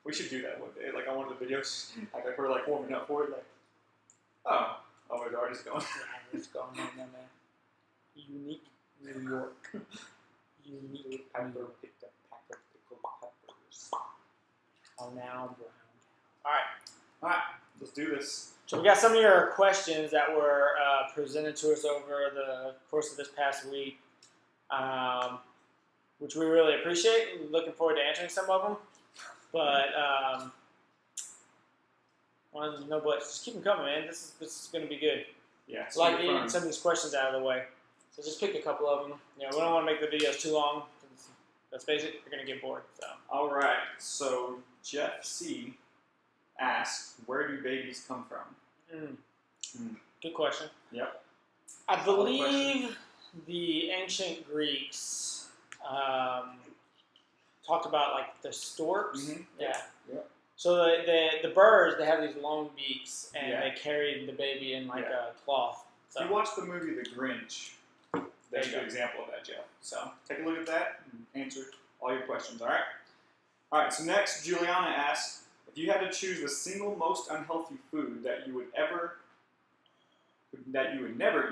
We should do that one day. Like on one of the videos, like we're like warming up for it. Like, oh, it's already going. Yeah, it's going on there, man. Unique New York. Unique pepper picked up pepper pickled peppers. Oh, now brown. All right, let's do this. So we got some of your questions that were presented to us over the course of this past week, which we really appreciate. Looking forward to answering some of them. But just keep them coming, man. This is going to be good. Yeah, I like getting some of these questions out of the way. So just pick a couple of them. We don't want to make the videos too long. Let's face it, you're going to get bored. So. All right. So Jeff C. asked, where do babies come from? Good question. Yep. I believe the ancient Greeks talked about like the storks. Mm-hmm. Yeah. Yep. So the birds, they have these long beaks, and Yeah. they carried the baby in like a cloth. So. If you watch the movie The Grinch, there's a good example of that, Jeff. So take a look at that and answer all your questions, all right? All right, so next, Juliana asks, if you had to choose the single most unhealthy food that you would never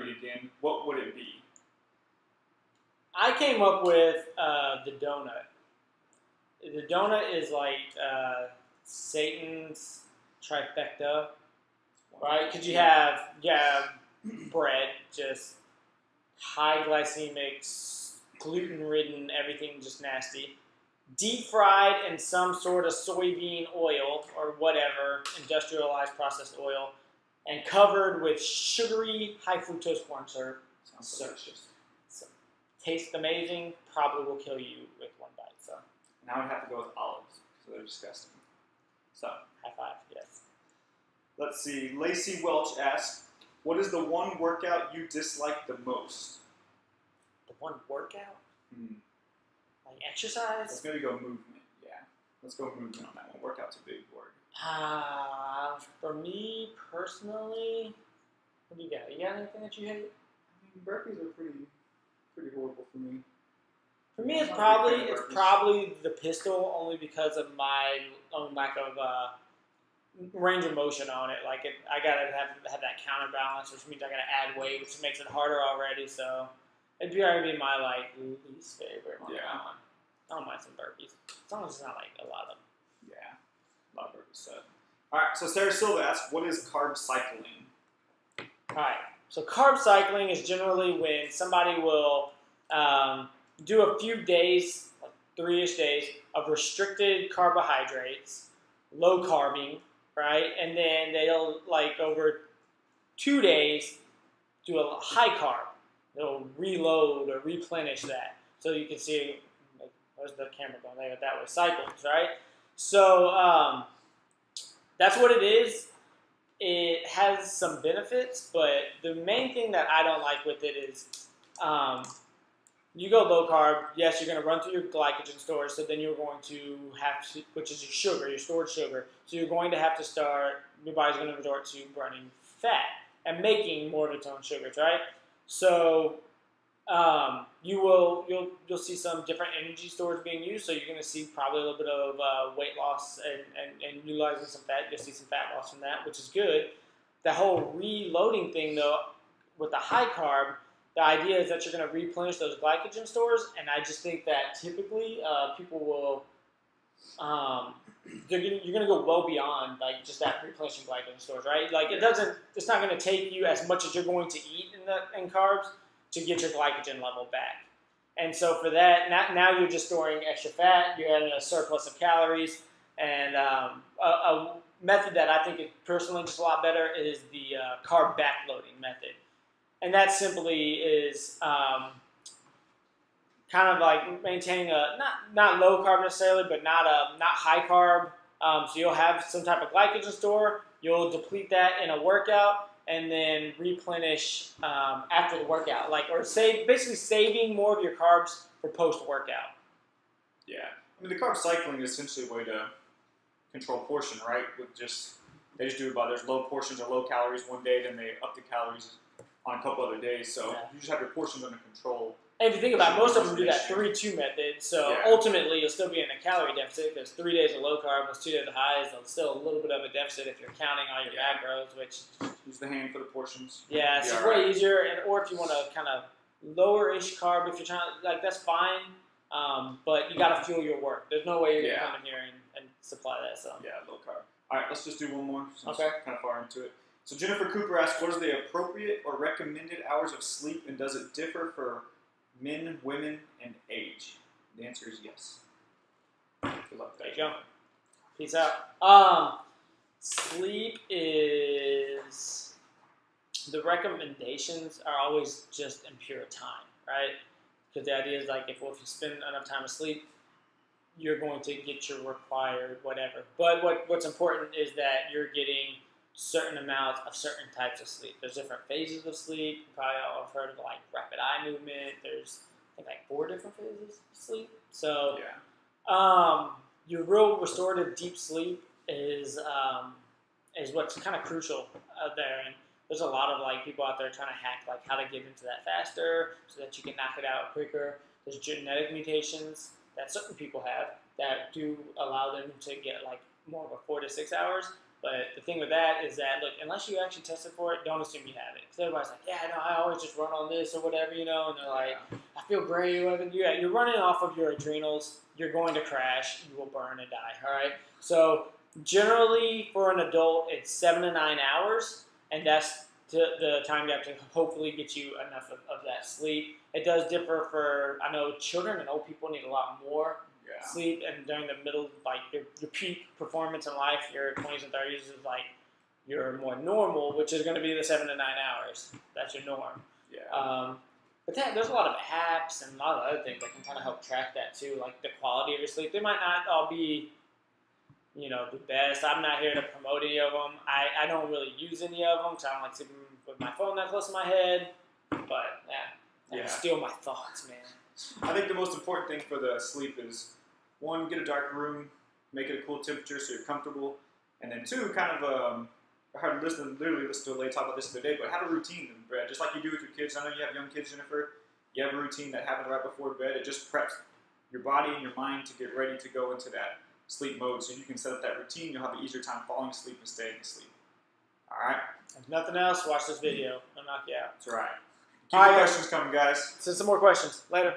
eat again, what would it be? I came up with the donut. The donut is like Satan's trifecta, right? Because you have bread, just high glycemic, gluten-ridden, everything just nasty. Deep fried in some sort of soybean oil or whatever, industrialized processed oil, and covered with sugary high fructose corn syrup. Sounds delicious. So, tastes amazing, probably will kill you with one bite. So, And I would have to go with olives, so they're disgusting. So, high five, yes. let's see. Lacey Welch asks, what is the one workout you dislike the most? The one workout? Like exercise? Let's maybe go movement, yeah. Let's go movement on that one. Workout's a big word. For me personally, what do you got? You got anything that you hate? I mean, burpees are pretty horrible for me. For me, it's probably the pistol, only because of my own lack of range of motion on it. Like I gotta have that counterbalance, which means I gotta add weight, which makes it harder already. So it'd probably be my least favorite one. Yeah. I don't mind some burpees, as long as it's not like a lot of them. Yeah, a lot of burpees said. All right, so Sarah Silva asks, what is carb cycling? All right, so carb cycling is generally when somebody will do a few days, like 3-ish days, of restricted carbohydrates, low carbing, right? And then they'll, like, over 2 days, do a high carb. They'll reload or replenish that. So you can see, like, where's the camera going? There, that way, cycles, right? So that's what it is. It has some benefits, but the main thing that I don't like with it is you go low carb, yes, you're going to run through your glycogen stores, so then you're going to have to, which is your sugar, your stored sugar, so you're going to have to start, your body's going to resort to burning fat and making more of its own sugars, right? So you'll see some different energy stores being used, so you're going to see probably a little bit of weight loss and utilizing some fat. You'll see some fat loss from that, which is good. The whole reloading thing, though, with the high carb, the idea is that you're going to replenish those glycogen stores, and I just think that typically people will, you're going to go well beyond like just that replenishing glycogen stores, right? Like it's not going to take you as much as you're going to eat in carbs to get your glycogen level back. And so for that, now you're just storing extra fat, you're having a surplus of calories, and a method that I think is personally just a lot better is the carb backloading method. And that simply is kind of like maintaining a not low carb necessarily, but not high carb. So you'll have some type of glycogen store. You'll deplete that in a workout, and then replenish after the workout. Basically saving more of your carbs for post workout. Yeah, I mean the carb cycling is essentially a way to control portion, right? They just do it by there's low portions or low calories one day, then they up the calories on a couple other days. So you just have your portions under control And if you think about it, most of them do that Issue. 3-2 method. So Yeah. ultimately, you'll still be in a calorie deficit because 3 days of low carb plus 2 days of highs. There's still a little bit of a deficit if you're counting all your macros, which Use the hand for the portions. yeah, it's Be just all way right. easier. And or if you want to kind of lower-ish carb, if you're trying like that's fine. But you got to fuel your work. There's no way you're gonna come in here and supply that. So Yeah, low carb. All right, let's just do one more. Since Okay. we're kind of far into it. So Jennifer Cooper asks, what is the appropriate or recommended hours of sleep, and does it differ for men, women, and age? The answer is yes. Good luck. there you go. Peace out. Sleep is the recommendations are always just in pure time, right? Because the idea is like if you spend enough time asleep, you're going to get your required whatever. But what's important is that you're getting certain amounts of certain types of sleep. There's different phases of sleep. You probably all have heard of like rapid eye movement. There's I think like 4 different phases of sleep. So Yeah. your real restorative deep sleep is what's kind of crucial out there. And there's a lot of like people out there trying to hack like how to get into that faster so that you can knock it out quicker. There's genetic mutations that certain people have that do allow them to get like more of a 4 to 6 hours. But the thing with that is that, look, unless you actually tested for it, don't assume you have it. Because everybody's like, yeah, no, I always just run on this or whatever, you know, and they're like, I feel great. You're running off of your adrenals. You're going to crash. You will burn and die, all right? So generally for an adult, it's 7 to 9 hours, and that's the time gap to hopefully get you enough of that sleep. It does differ for, I know children and old people need a lot more sleep, and during the middle, like your peak performance in life, your 20s and 30s is like your more normal, which is going to be the 7 to 9 hours. That's your norm. Yeah. But there's a lot of apps and a lot of other things that can kind of help track that too, like the quality of your sleep. They might not all be, you know, the best. I'm not here to promote any of them. I don't really use any of them, so I don't like sleeping with my phone that close to my head. But yeah, steal my thoughts, man. I think the most important thing for the sleep is, 1, get a dark room, make it a cool temperature so you're comfortable, and then 2, kind of, I heard literally listen to a lady talk about this the other day, but have a routine in bed, just like you do with your kids. I know you have young kids, Jennifer. You have a routine that happens right before bed. It just preps your body and your mind to get ready to go into that sleep mode, so you can set up that routine. You'll have an easier time falling asleep and staying asleep. All right? If nothing else, watch this video. I'll knock you out. That's right. Keep All right, the questions coming, guys. Send some more questions. Later.